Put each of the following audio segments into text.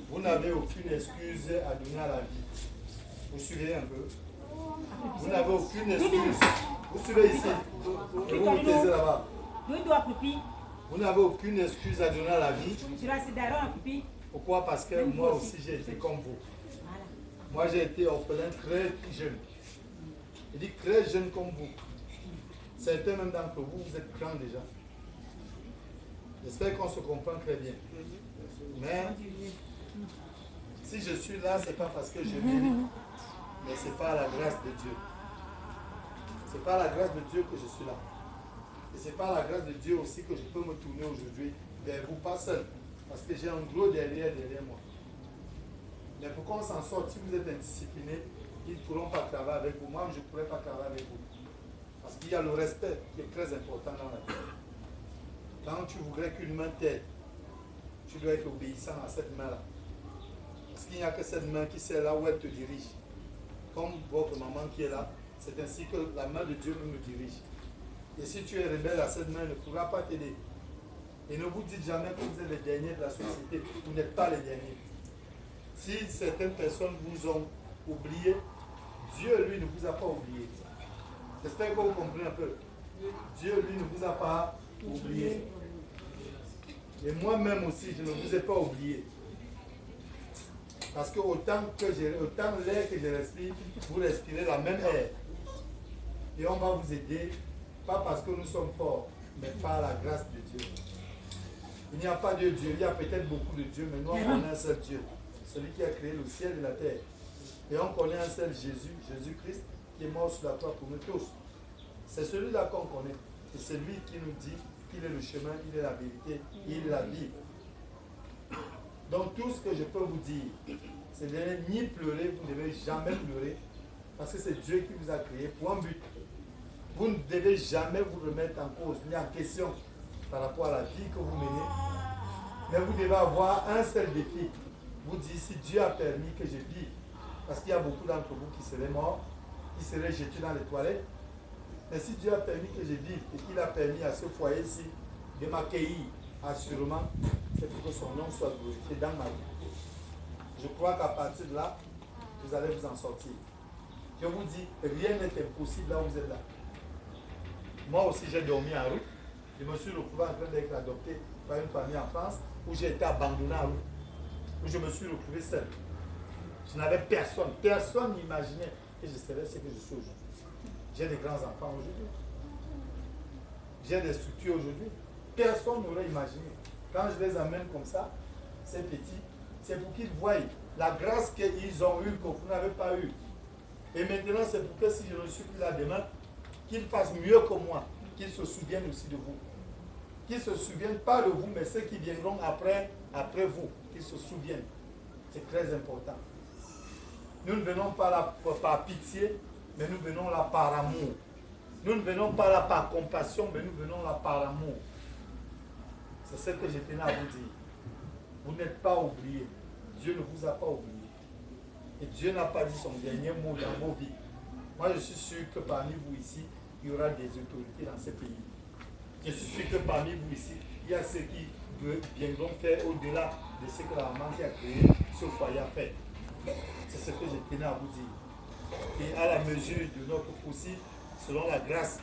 Vous n'avez aucune excuse à donner à la vie. Vous suivez un peu? Vous n'avez aucune excuse. Vous suivez ici. Et vous vous taisez là-bas. Vous n'avez aucune excuse à donner à la vie. Pourquoi? Parce que moi aussi j'ai été comme vous. Moi j'ai été orphelin très jeune. Je dis très jeune comme vous. Certains même d'entre vous, vous êtes grands déjà. J'espère qu'on se comprend très bien. Mais si je suis là, ce n'est pas parce que je mérite, mais c'est par la grâce de Dieu. C'est par la grâce de Dieu que je suis là. Et c'est par la grâce de Dieu aussi que je peux me tourner aujourd'hui vers vous, pas seul. Parce que j'ai un gros derrière moi. Mais pour qu'on s'en sorte, si vous êtes indiscipliné, ils ne pourront pas travailler avec vous. Moi, je ne pourrai pas travailler avec vous. Parce qu'il y a le respect qui est très important dans la vie. Quand tu voudrais qu'une main t'aide, tu dois être obéissant à cette main-là. Parce qu'il n'y a que cette main qui sait là où elle te dirige. Comme votre maman qui est là, c'est ainsi que la main de Dieu me dirige. Et si tu es rebelle à cette main, elle ne pourra pas t'aider. Et ne vous dites jamais que vous êtes les derniers de la société. Vous n'êtes pas les derniers. Si certaines personnes vous ont oublié, Dieu, lui, ne vous a pas oublié. J'espère que vous comprenez un peu. Dieu, lui, ne vous a pas oublié. Et moi-même aussi, je ne vous ai pas oublié. Parce que autant l'air que je respire, vous respirez la même air. Et on va vous aider, pas parce que nous sommes forts, mais par la grâce de Dieu. Il n'y a pas de Dieu, il y a peut-être beaucoup de dieux, mais nous on connaît un seul Dieu, celui qui a créé le ciel et la terre. Et on connaît un seul Jésus, Jésus-Christ, qui est mort sur la croix pour nous tous. C'est celui-là qu'on connaît. Et c'est lui qui nous dit qu'il est le chemin, il est la vérité, il est la vie. Donc tout ce que je peux vous dire, c'est de ni pleurer, vous ne devez jamais pleurer, parce que c'est Dieu qui vous a créé pour un but. Vous ne devez jamais vous remettre en cause, ni en question par rapport à la vie que vous menez. Mais vous devez avoir un seul défi. Vous dites, si Dieu a permis que je vive, parce qu'il y a beaucoup d'entre vous qui seraient morts, qui seraient jetés dans les toilettes. Mais si Dieu a permis que je vive et qu'il a permis à ce foyer-ci de m'accueillir assurément, c'est pour que son nom soit glorifié dans ma vie. Je crois qu'à partir de là, vous allez vous en sortir. Je vous dis, rien n'est impossible là où vous êtes là. Moi aussi, j'ai dormi en route. Je me suis retrouvé en train d'être adopté par une famille en France où j'ai été abandonné en route. Où je me suis retrouvé seul. Je n'avais personne. Personne n'imaginait que je serais ce que je suis aujourd'hui. J'ai des grands-enfants aujourd'hui. J'ai des structures aujourd'hui. Personne n'aurait imaginé. Quand je les amène comme ça, ces petits, c'est pour qu'ils voient la grâce qu'ils ont eue, que vous n'avez pas eue. Et maintenant, c'est pour que si je ne suis plus là demain, qu'ils fassent mieux que moi, qu'ils se souviennent aussi de vous. Qu'ils ne se souviennent pas de vous, mais ceux qui viendront après vous, qu'ils se souviennent. C'est très important. Nous ne venons pas là par pitié, mais nous venons là par amour. Nous ne venons pas là par compassion, mais nous venons là par amour. C'est ce que je tenais à vous dire. Vous n'êtes pas oubliés. Dieu ne vous a pas oublié. Et Dieu n'a pas dit son dernier mot dans vos vies. Moi, je suis sûr que parmi vous ici, il y aura des autorités dans ce pays. Je suis sûr que parmi vous ici, il y a ceux qui viendront faire au-delà de ce que la maman qui a créé ce foyer a fait. C'est ce que je tenais à vous dire. Et à la mesure de notre possible, selon la grâce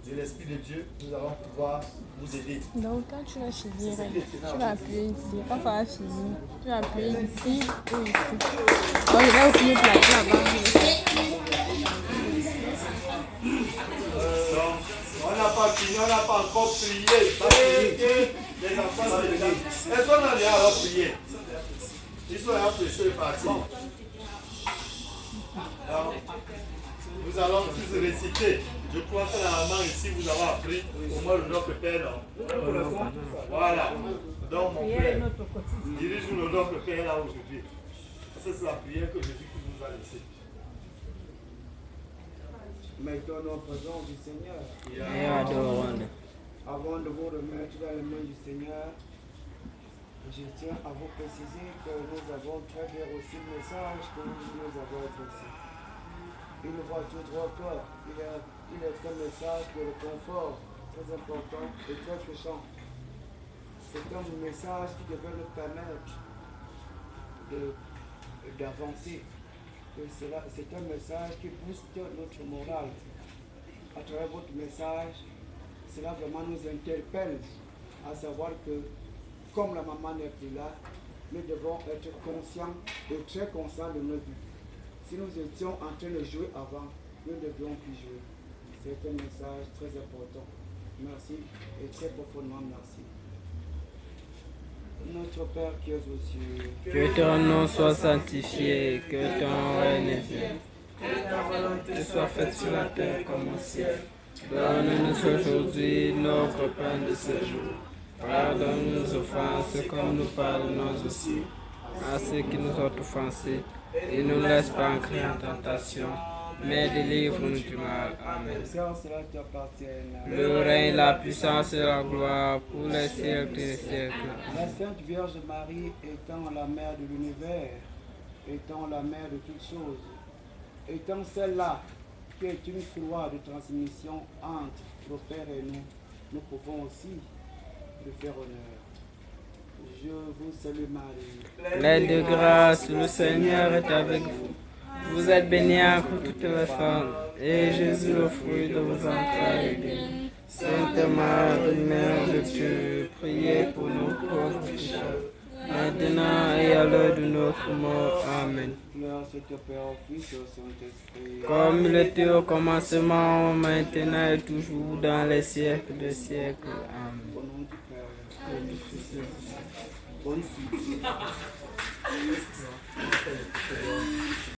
de l'Esprit de Dieu, nous allons pouvoir vous aider. Donc quand tu vas finir, tu vas appuyer ici. Quand ça va finir, tu vas appuyer ici ou ici. Donc je vais aussi placer là-bas. On n'a pas fini, on n'a pas encore prié. Les enfants sont déjà. Est-ce qu'on a déjà alors prié? Ils sont là pressés de partir. Alors, nous allons tous réciter. Je crois que la maman ici vous avez appris au moins le notre Père. Non? Voilà. Donc mon Père, dirige-nous le notre Père là aujourd'hui. C'est la prière que Jésus nous a laissée. Mettons-nous en présence du Seigneur. Avant de vous remettre dans les mains du Seigneur, je tiens à vous préciser que nous avons très bien reçu le message que nous avons adressé. Une voix tout droit corps, il est un message de le confort, très important et très touchant. C'est un message qui devait nous permettre d'avancer. C'est un message qui booste notre morale. À travers votre message, cela vraiment nous interpelle à savoir que, comme la maman n'est plus là, nous devons être conscients et très conscients de nos vies. Si nous étions en train de jouer avant, nous ne devions plus jouer. C'est un message très important. Merci et très profondément merci. Notre Père qui es aux cieux, que ton nom soit sanctifié, que ton règne vienne, que ta volonté soit faite sur la terre comme au ciel. Donne-nous aujourd'hui notre pain de ce jour. Pardonne-nous nos offenses comme nous pardonnons aussi à ceux qui nous ont offensés. Et ne nous laisse pas entrer en tentation, mais délivre-nous du mal. Amen. Seigneur, cela t'appartienne. Le règne, la puissance et la gloire pour les siècles des siècles. La Sainte Vierge Marie étant la mère de l'univers, étant la mère de toutes choses, étant celle-là qui est une croix de transmission entre nos pères et nous, nous pouvons aussi lui faire honneur. Je vous salue Marie. Pleine de grâce, le Seigneur est avec vous. Vous êtes bénie entre toutes les femmes, et Jésus, le fruit de vos entrailles, est béni. Sainte Marie, Mère de Dieu, priez pour nous pauvres pécheurs, maintenant et à l'heure de notre mort. Amen. Gloire soit au Père, au Fils et au Saint-Esprit. Comme il était au commencement, maintenant et toujours, dans les siècles des siècles. Amen. Au nom du Père, et du Fils et du Saint-Esprit. Bonne fille.